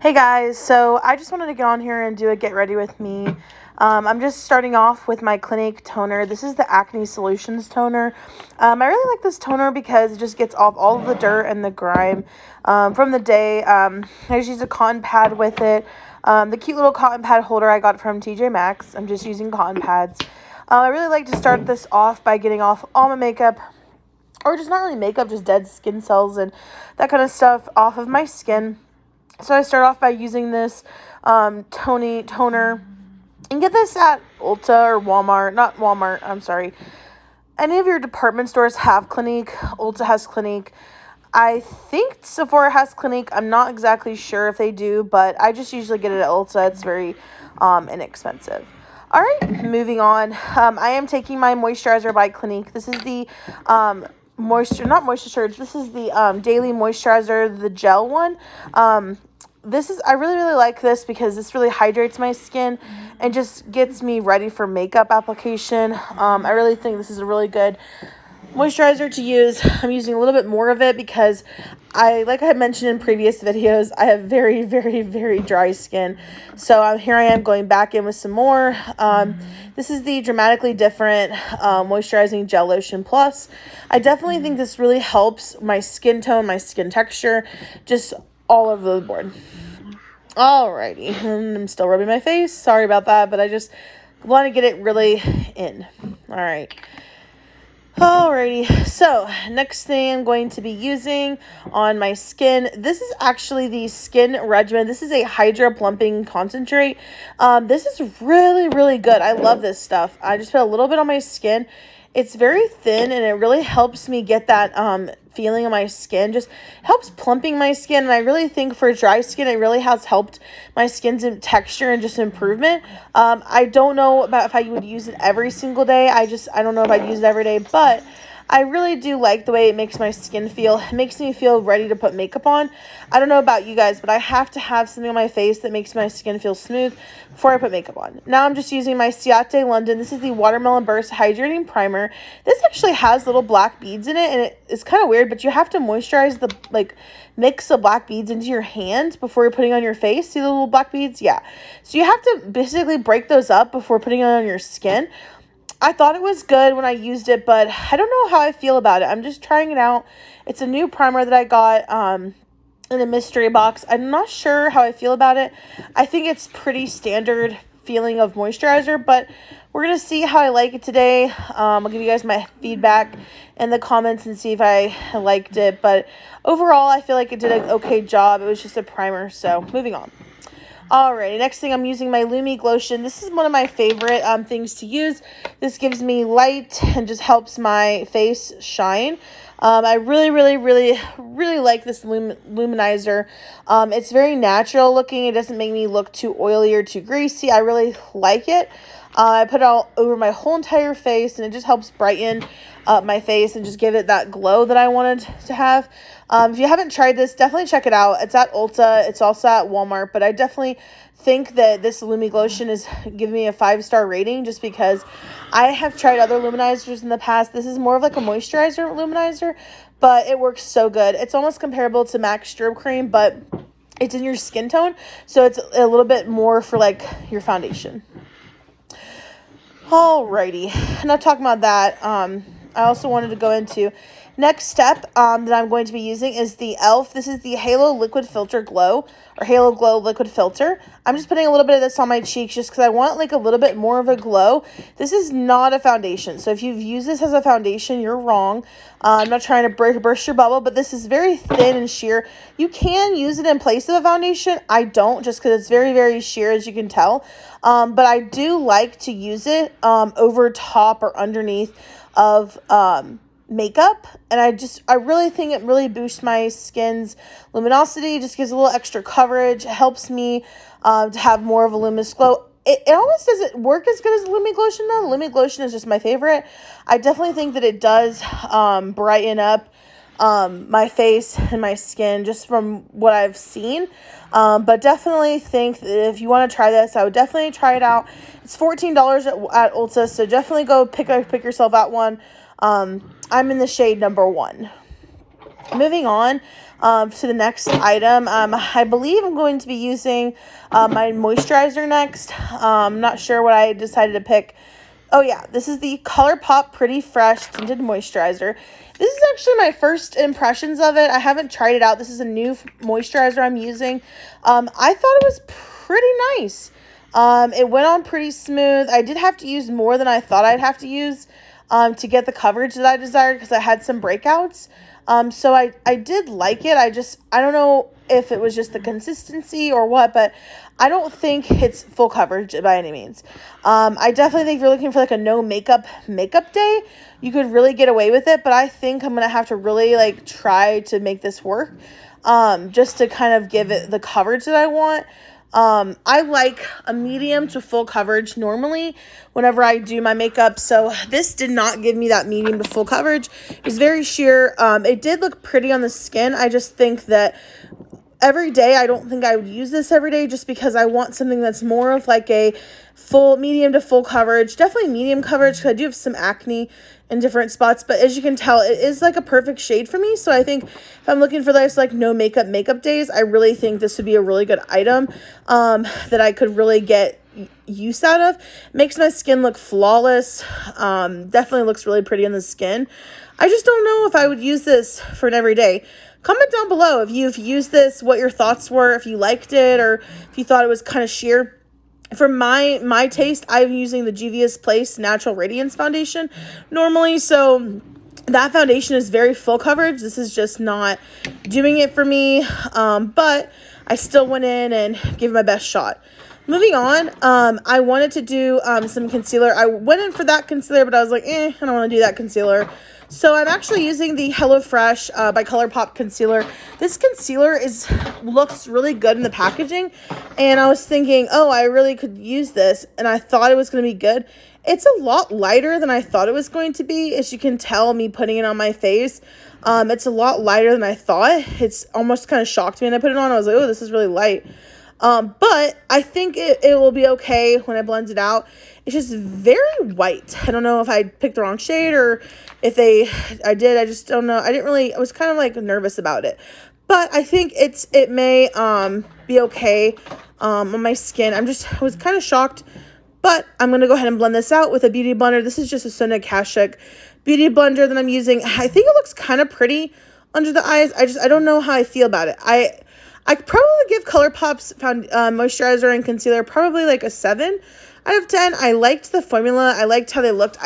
Hey guys, so I just wanted to get on here and do a get ready with me. I'm just starting off with my Clinique toner. This is the Acne Solutions toner. I really like this toner because it just gets off all of the dirt and the grime from the day. I just use a cotton pad with it. The cute little cotton pad holder I got from TJ Maxx. I'm just using cotton pads. I really like to start this off by getting off all my makeup, or just not really makeup, just dead skin cells and that kind of stuff off of my skin. So I start off by using this toner. And get this at Ulta or Walmart. Not Walmart, I'm sorry. Any of your department stores have Clinique. Ulta has Clinique. I think Sephora has Clinique. I'm not exactly sure if they do, but I just usually get it at Ulta. It's very inexpensive. All right, moving on. I am taking my moisturizer by Clinique. This is the This is the daily moisturizer, the gel one. I really like this because this really hydrates my skin and just gets me ready for makeup application. I really think this is a really good moisturizer to use. I'm using a little bit more of it because like I had mentioned in previous videos, I have very, very, very dry skin. So here I am going back in with some more. This is the Dramatically Different Moisturizing Gel Lotion Plus. I definitely think this really helps my skin tone, my skin texture, just all over the board. Alrighty, I'm still rubbing my face. Sorry about that, but I just want to get it really in. Alrighty, so next thing I'm going to be using on my skin. This is actually the Skin Regimen. This is a Hydra Plumping Concentrate. This is really, really good. I love this stuff. I just put a little bit on my skin. It's very thin and it really helps me get that feeling on my skin. Just helps plumping my skin. And I really think for dry skin, it really has helped my skin's texture and just improvement. I don't know about if I would use it every single day. I don't know if I'd use it every day, but I really do like the way it makes my skin feel. It makes me feel ready to put makeup on. I don't know about you guys, but I have to have something on my face that makes my skin feel smooth before I put makeup on. Now I'm just using my Ciate London. This is the Watermelon Burst Hydrating Primer. This actually has little black beads in it, and it's kind of weird, but you have to moisturize mix the black beads into your hand before you're putting on your face. See the little black beads? Yeah. So you have to basically break those up before putting it on your skin. I thought it was good when I used it, but I don't know how I feel about it. I'm just trying it out. It's a new primer that I got in a mystery box. I'm not sure how I feel about it. I think it's pretty standard feeling of moisturizer, but we're going to see how I like it today. I'll give you guys my feedback in the comments and see if I liked it. But overall, I feel like it did an okay job. It was just a primer, so moving on. Alrighty, next thing I'm using my Lumi Glotion. This is one of my favorite things to use. This gives me light and just helps my face shine. I really like this luminizer. It's very natural looking. It doesn't make me look too oily or too greasy. I really like it. I put it all over my whole entire face, and it just helps brighten up my face and just give it that glow that I wanted to have. If you haven't tried this, definitely check it out. It's at Ulta. It's also at Walmart, but I definitely think that this Lumi Glotion is giving me a 5-star rating just because I have tried other luminizers in the past. This is more of like a moisturizer luminizer, but it works so good. It's almost comparable to MAC Strobe Cream, but it's in your skin tone, so it's a little bit more for like your foundation. Alrighty, not talking about that. I also wanted to go into next step that I'm going to be using is the e.l.f. This is the Halo Liquid Filter Glow, or Halo Glow Liquid Filter. I'm just putting a little bit of this on my cheeks just because I want like a little bit more of a glow. This is not a foundation, so if you've used this as a foundation, you're wrong. I'm not trying to burst your bubble, but this is very thin and sheer. You can use it in place of a foundation. I don't, just because it's very sheer, as you can tell. But I do like to use it over top or underneath of makeup, and I really think it really boosts my skin's luminosity, just gives a little extra coverage. It helps me to have more of a luminous glow. It almost doesn't work as good as Lumi Glotion though. Lumi Glotion is just my favorite. I definitely think that it does brighten up my face and my skin just from what I've seen. But definitely think that if you want to try this, I would definitely try it out. It's $14 at Ulta, so definitely go pick yourself out one. I'm in the shade number 1. Moving on to the next item, I believe I'm going to be using my moisturizer next. I'm not sure what I decided to pick. Oh yeah, this is the ColourPop Pretty Fresh Tinted Moisturizer. This is actually my first impressions of it. I haven't tried it out. This is a new moisturizer I'm using. I thought it was pretty nice. It went on pretty smooth. I did have to use more than I thought I'd have to use to get the coverage that I desired because I had some breakouts. So I did like it. I don't know if it was just the consistency or what, but I don't think it's full coverage by any means. I definitely think if you're looking for like a no makeup day, you could really get away with it, but I think I'm going to have to really like try to make this work, just to kind of give it the coverage that I want. I like a medium to full coverage normally whenever I do my makeup. So this did not give me that medium to full coverage. It was very sheer. It did look pretty on the skin. I just think that every day, I don't think I would use this every day just because I want something that's more of like a full medium to full coverage. Definitely medium coverage because I do have some acne in different spots, but as you can tell, it is like a perfect shade for me. So I think if I'm looking for those like no makeup days, I really think this would be a really good item that I could really get use out of. Makes my skin look flawless. Definitely looks really pretty on the skin. I just don't know if I would use this for an everyday. Comment down below if you've used this, what your thoughts were, if you liked it, or if you thought it was kind of sheer. For my taste, I'm using the Juvia's Place Natural Radiance Foundation normally, so that foundation is very full coverage. This is just not doing it for me, but I still went in and gave it my best shot. Moving on, I wanted to do some concealer. I went in for that concealer, but I was like, I don't want to do that concealer. So I'm actually using the HelloFresh by ColourPop concealer. This concealer looks really good in the packaging, and I was thinking, oh, I really could use this, and I thought it was going to be good. It's a lot lighter than I thought it was going to be, as you can tell me putting it on my face. It's a lot lighter than I thought. It's almost kind of shocked me when I put it on. I was like, oh, this is really light. But I think it will be okay when I blend it out. It's just very white. I don't know if I picked the wrong shade or if I did. I just don't know. I was kind of like nervous about it. But I think it may be okay on my skin. I was kind of shocked. But I'm going to go ahead and blend this out with a beauty blender. This is just a Sonia Kashuk beauty blender that I'm using. I think it looks kind of pretty under the eyes. I don't know how I feel about it. I could probably give ColourPop's moisturizer and concealer probably like a 7 out of 10. I liked the formula. I liked how they looked.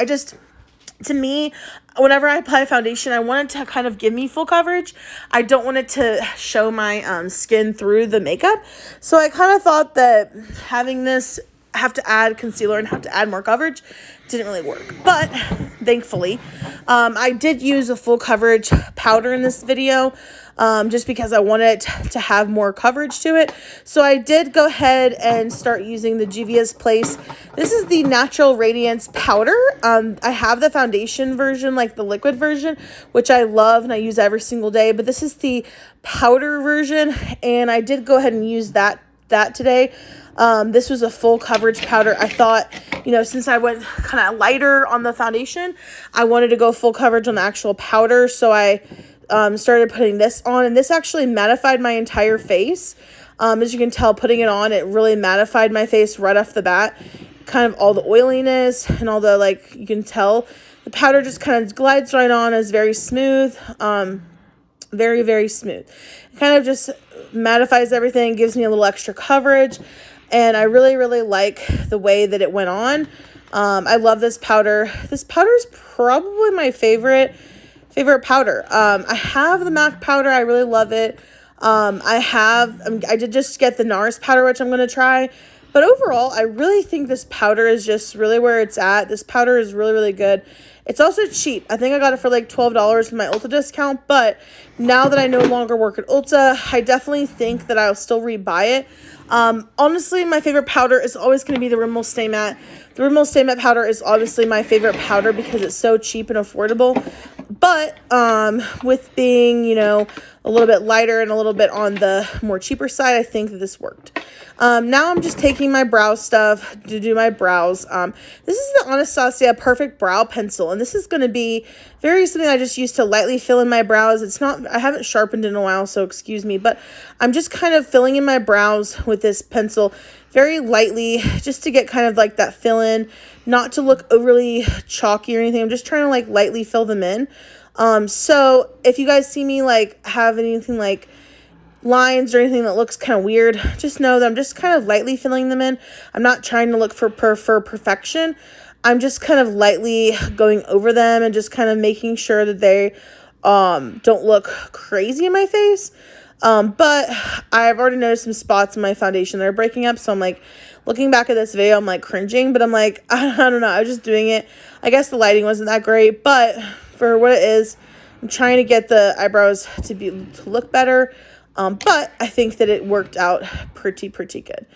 To me, whenever I apply foundation, I want it to kind of give me full coverage. I don't want it to show my skin through the makeup. So I kind of thought that having this have to add concealer and have to add more coverage didn't really work. But thankfully, I did use a full coverage powder in this video. Just because I wanted to have more coverage to it. So I did go ahead and start using the Juvia's Place. This is the Natural Radiance Powder. I have the foundation version, like the liquid version, which I love and I use every single day. But this is the powder version, and I did go ahead and use that today. This was a full coverage powder. I thought, since I went kind of lighter on the foundation, I wanted to go full coverage on the actual powder. So I started putting this on, and this actually mattified my entire face. As you can tell, putting it on, it really mattified my face right off the bat. Kind of all the oiliness and all the, you can tell the powder just kind of glides right on. It's very smooth, very, very smooth. It kind of just mattifies everything, gives me a little extra coverage, and I really, really like the way that it went on. I love this powder. This powder is probably my favorite powder. I have the MAC powder. I really love it. I did just get the NARS powder, which I'm going to try. But overall, I really think this powder is just really where it's at. This powder is really, really good. It's also cheap. I think I got it for like $12 with my Ulta discount. But now that I no longer work at Ulta, I definitely think that I'll still rebuy it. Honestly, my favorite powder is always going to be the Rimmel Stay Matte. The Rimmel Stay Matte powder is obviously my favorite powder because it's so cheap and affordable. But with being, you know, a little bit lighter and a little bit on the more cheaper side, I think that this worked. Now I'm just taking my brow stuff to do my brows. This is the Anastasia Perfect Brow Pencil, and this is going to be something I just used to lightly fill in my brows. It's not, I haven't sharpened in a while, so excuse me, but I'm just kind of filling in my brows with this pencil very lightly, just to get kind of like that fill in, not to look overly chalky or anything. I'm just trying to like lightly fill them in. So if you guys see me like have anything like lines or anything that looks kind of weird, just know that I'm just kind of lightly filling them in. I'm not trying to look for perfection. I'm just kind of lightly going over them and just kind of making sure that they don't look crazy in my face. But I've already noticed some spots in my foundation that are breaking up, so I'm like, looking back at this video, I'm like cringing, but I'm like, I don't know, I was just doing it. I guess the lighting wasn't that great, but for what it is, I'm trying to get the eyebrows to look better. But I think that it worked out pretty good.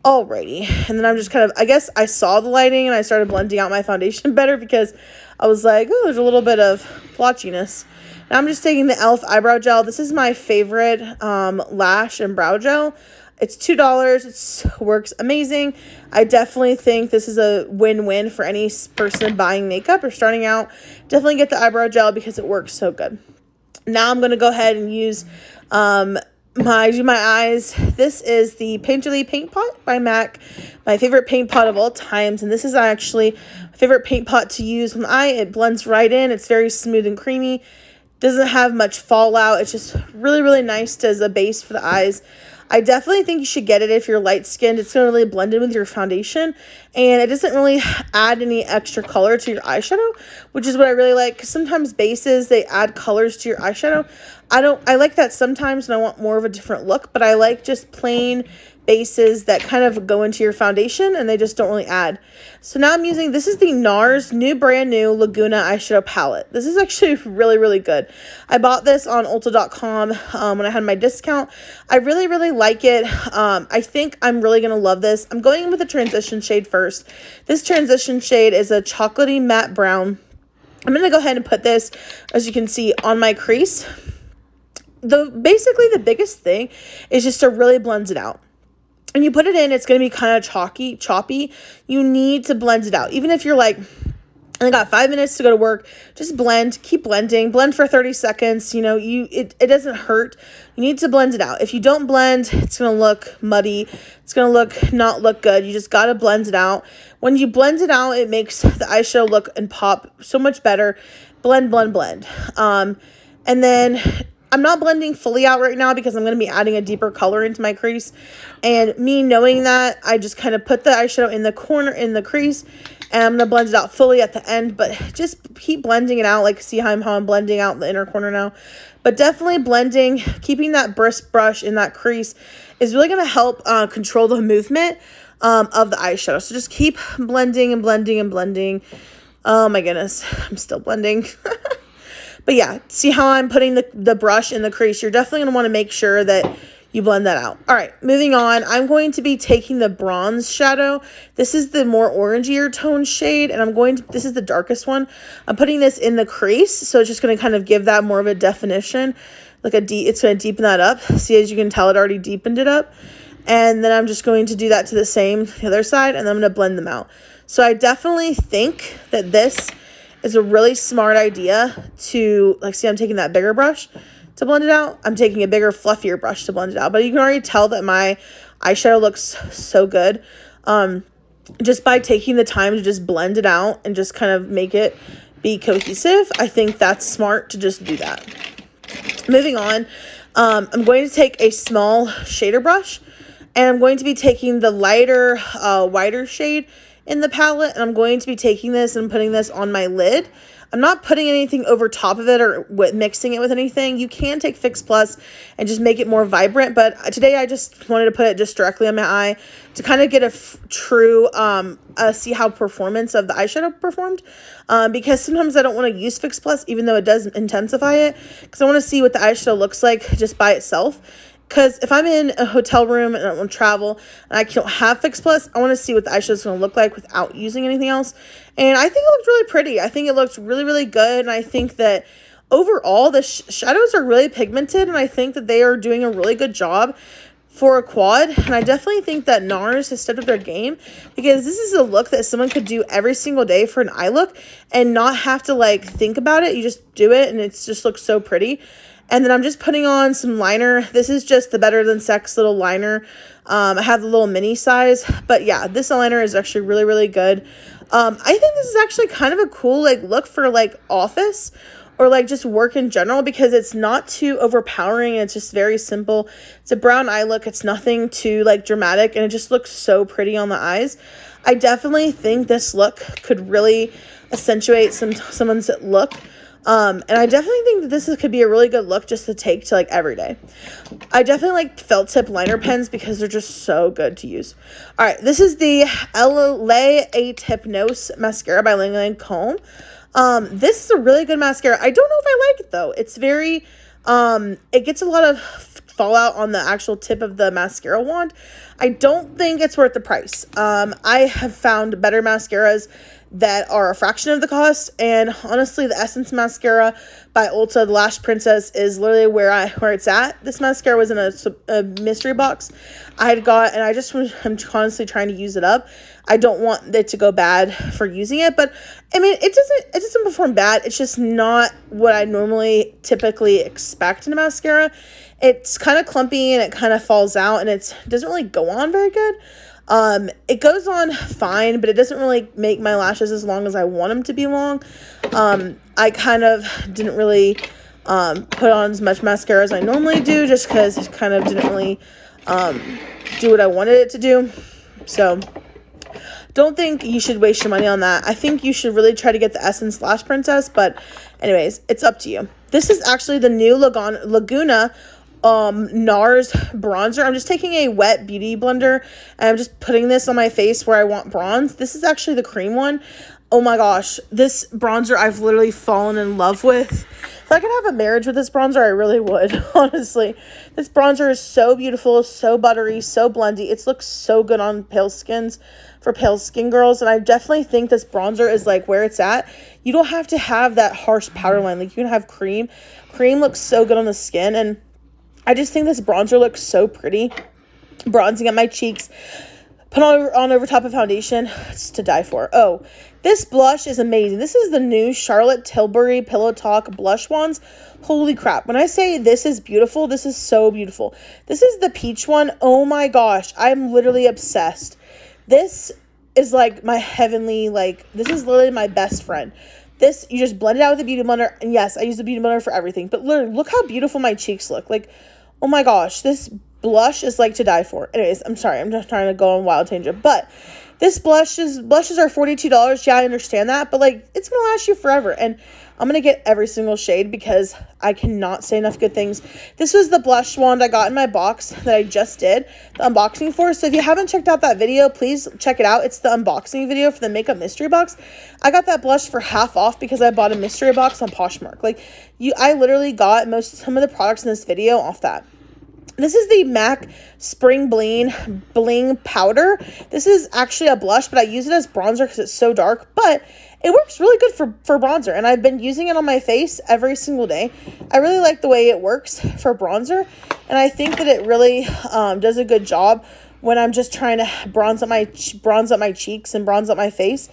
Alrighty, and then I'm just kind of, I guess I saw the lighting and I started blending out my foundation better because I was like, oh, there's a little bit of blotchiness. Now I'm just taking the e.l.f. eyebrow gel. This is my favorite lash and brow gel. It's $2. It works amazing. I definitely think this is a win-win for any person buying makeup or starting out. Definitely get the eyebrow gel because it works so good. Now I'm going to go ahead and use do my eyes. This is the Painterly Paint Pot by MAC, my favorite paint pot of all times, and this is actually my favorite paint pot to use on the eye. It blends right in. It's very smooth and creamy. Doesn't have much fallout. It's just really nice as a base for the eyes. I definitely think you should get it if you're light skinned. It's going to really blend in with your foundation, and it doesn't really add any extra color to your eyeshadow, which is what I really like. Because sometimes bases, they add colors to your eyeshadow. I like that sometimes and I want more of a different look, but I like just plain bases that kind of go into your foundation and they just don't really add. So now I'm using, this is the NARS brand new Laguna eyeshadow palette. This is actually really good. I bought this on Ulta.com when I had my discount. I really like it. I think I'm really going to love this. I'm going in with a transition shade first. This transition shade is a chocolatey matte brown. I'm going to go ahead and put this, as you can see, on my crease. Basically the biggest thing is just to really blend it out. When you put it in, it's going to be kind of choppy. You need to blend it out. Even if you're like, I got 5 minutes to go to work, just blend, keep blending, blend for 30 seconds. You know, it doesn't hurt. You need to blend it out. If you don't blend, it's going to look muddy. It's going to not look good. You just got to blend it out. When you blend it out, it makes the eyeshadow look and pop so much better. Blend. And then I'm not blending fully out right now because I'm going to be adding a deeper color into my crease. And me knowing that, I just kind of put the eyeshadow in the corner, in the crease, and I'm going to blend it out fully at the end. But just keep blending it out. Like, see how I'm blending out the inner corner now. But definitely blending, keeping that brisk brush in that crease is really going to help control the movement of the eyeshadow. So just keep blending and blending. Oh my goodness, I'm still blending. But yeah, see how I'm putting the brush in the crease? You're definitely going to want to make sure that you blend that out. All right, moving on. I'm going to be taking the bronze shadow. This is the more orangier tone shade, and this is the darkest one. I'm putting this in the crease, so it's just going to kind of give that more of a definition. It's going to deepen that up. See, as you can tell, it already deepened it up. And then I'm just going to do that to the other side, and then I'm going to blend them out. So I definitely think that this is a really smart idea to, like, see, I'm taking that bigger brush to blend it out. I'm taking a bigger, fluffier brush to blend it out. But you can already tell that my eyeshadow looks so good just by taking the time to just blend it out and just kind of make it be cohesive. I think that's smart to just do that. Moving on, I'm going to take a small shader brush, and I'm going to be taking the lighter, whiter shade in the palette, and I'm going to be taking this and putting this on my lid. I'm not putting anything over top of it or mixing it with anything. You can take Fix Plus and just make it more vibrant, but today I just wanted to put it just directly on my eye to kind of get a true, see how performance of the eyeshadow performed, because sometimes I don't want to use Fix Plus, even though it does intensify it, because I want to see what the eyeshadow looks like just by itself. Because if I'm in a hotel room and I want to travel and I don't have Fix Plus, I want to see what the eyeshadow is going to look like without using anything else. And I think it looked really pretty. I think it looked really, really good. And I think that overall, the shadows are really pigmented. And I think that they are doing a really good job for a quad. And I definitely think that NARS has stepped up their game, because this is a look that someone could do every single day for an eye look and not have to like think about it. You just do it and it just looks so pretty. And then I'm just putting on some liner. This is just the Better Than Sex little liner. I have the little mini size. But yeah, this liner is actually really, really good. I think this is actually kind of a cool like look for like office or like just work in general, because it's not too overpowering. It's just very simple. It's a brown eye look. It's nothing too like dramatic, and it just looks so pretty on the eyes. I definitely think this look could really accentuate someone's look. And I definitely think that this could be a really good look just to take to like every day. I definitely like felt tip liner pens because they're just so good to use. All right, this is the LA 8 Hypnose mascara by Lang Comb. This is a really good mascara. I don't know if I like it though. It's very, it gets a lot of fallout on the actual tip of the mascara wand. I don't think it's worth the price. I have found better mascaras that are a fraction of the cost, and honestly, the Essence mascara by Ulta, the Lash Princess, is literally where it's at. This mascara was in a mystery box I had got, and I'm constantly trying to use it up. I don't want it to go bad for using it, but I mean, it doesn't perform bad. It's just not what I normally typically expect in a mascara. It's kind of clumpy and it kind of falls out, and it doesn't really go on very good. It goes on fine, but it doesn't really make my lashes as long as I want them to be long. I kind of didn't really put on as much mascara as I normally do, just because it kind of didn't really do what I wanted it to do. So don't think you should waste your money on that. I think you should really try to get the Essence Lash Princess, but anyways, it's up to you. This is actually the new Laguna NARS bronzer. I'm just taking a wet beauty blender and I'm just putting this on my face where I want bronze. This is actually the cream one. Oh my gosh, this bronzer I've literally fallen in love with. If I could have a marriage with this bronzer, I really would, honestly. This bronzer is so beautiful, so buttery, so blendy. It looks so good on pale skins for pale skin girls, and I definitely think this bronzer is like where it's at. You don't have to have that harsh powder line. Like, you can have cream. Cream looks so good on the skin, and I just think this bronzer looks so pretty. Bronzing up my cheeks. Put on over top of foundation. It's to die for. Oh, this blush is amazing. This is the new Charlotte Tilbury Pillow Talk blush wands. Holy crap. When I say this is beautiful, this is so beautiful. This is the peach one. Oh my gosh. I'm literally obsessed. This is like my heavenly, like, this is literally my best friend. This, you just blend it out with a beauty blender. And yes, I use the beauty blender for everything. But literally, look how beautiful my cheeks look. Like, oh my gosh, this blush is like to die for. Anyways, I'm sorry. I'm just trying to go on a wild tangent. But this blushes are $42. Yeah, I understand that. But like, it's going to last you forever. And I'm going to get every single shade because I cannot say enough good things. This was the blush wand I got in my box that I just did the unboxing for. So if you haven't checked out that video, please check it out. It's the unboxing video for the makeup mystery box. I got that blush for half off because I bought a mystery box on Poshmark. Like, I literally got some of the products in this video off that. This is the MAC Spring Bling Powder. This is actually a blush, but I use it as bronzer because it's so dark. But it works really good for bronzer, and I've been using it on my face every single day. I really like the way it works for bronzer, and I think that it really does a good job when I'm just trying to bronze up my cheeks and bronze up my face,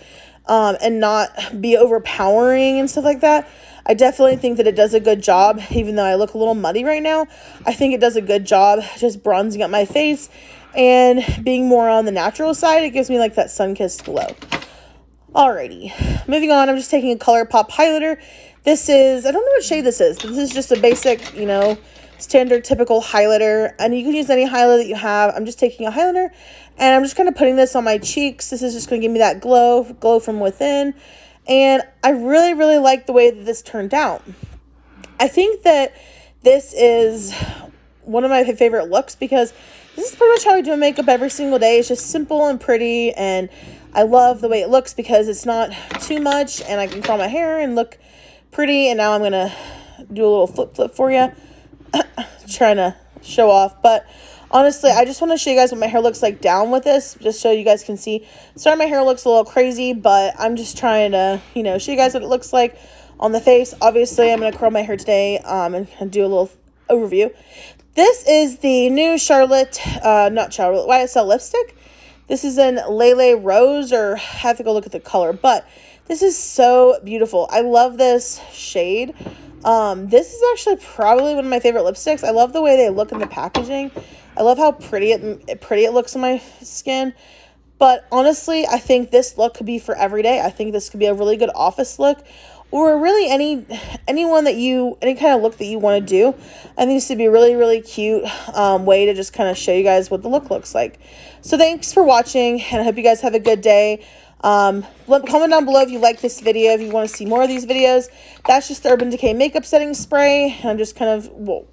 and not be overpowering and stuff like that. I definitely think that it does a good job, even though I look a little muddy right now. I think it does a good job just bronzing up my face and being more on the natural side. It gives me like that sun-kissed glow. Alrighty, moving on, I'm just taking a ColourPop highlighter. This is, I don't know what shade this is, but this is just a basic, standard typical highlighter, and you can use any highlighter that you have. I'm just taking a highlighter, and I'm just kind of putting this on my cheeks. This is just going to give me that glow from within, and I really, really like the way that this turned out. I think that this is one of my favorite looks because this is pretty much how I do makeup every single day. It's just simple and pretty, and I love the way it looks because it's not too much, and I can curl my hair and look pretty. And now I'm going to do a little flip for you. Trying to show off, but honestly, I just want to show you guys what my hair looks like down with this, just so you guys can see. Sorry, my hair looks a little crazy, but I'm just trying to, you know, show you guys what it looks like on the face. Obviously, I'm going to curl my hair today and do a little overview. This is the new not Charlotte, YSL lipstick. This is in Lele Rose, or I have to go look at the color, but this is so beautiful. I love this shade. This is actually probably one of my favorite lipsticks. I love the way they look in the packaging. I love how pretty it looks on my skin. But honestly, I think this look could be for every day. I think this could be a really good office look, or really any kind of look that you want to do. I think this would be a really, really cute way to just kind of show you guys what the look looks like. So thanks for watching, and I hope you guys have a good day. Comment down below if you like this video, if you want to see more of these videos. That's just the Urban Decay makeup setting spray. I'm just kind of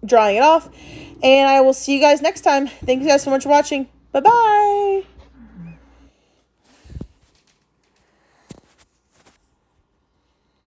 drying it off, and I will see you guys next time. Thank you guys so much for watching. Bye bye.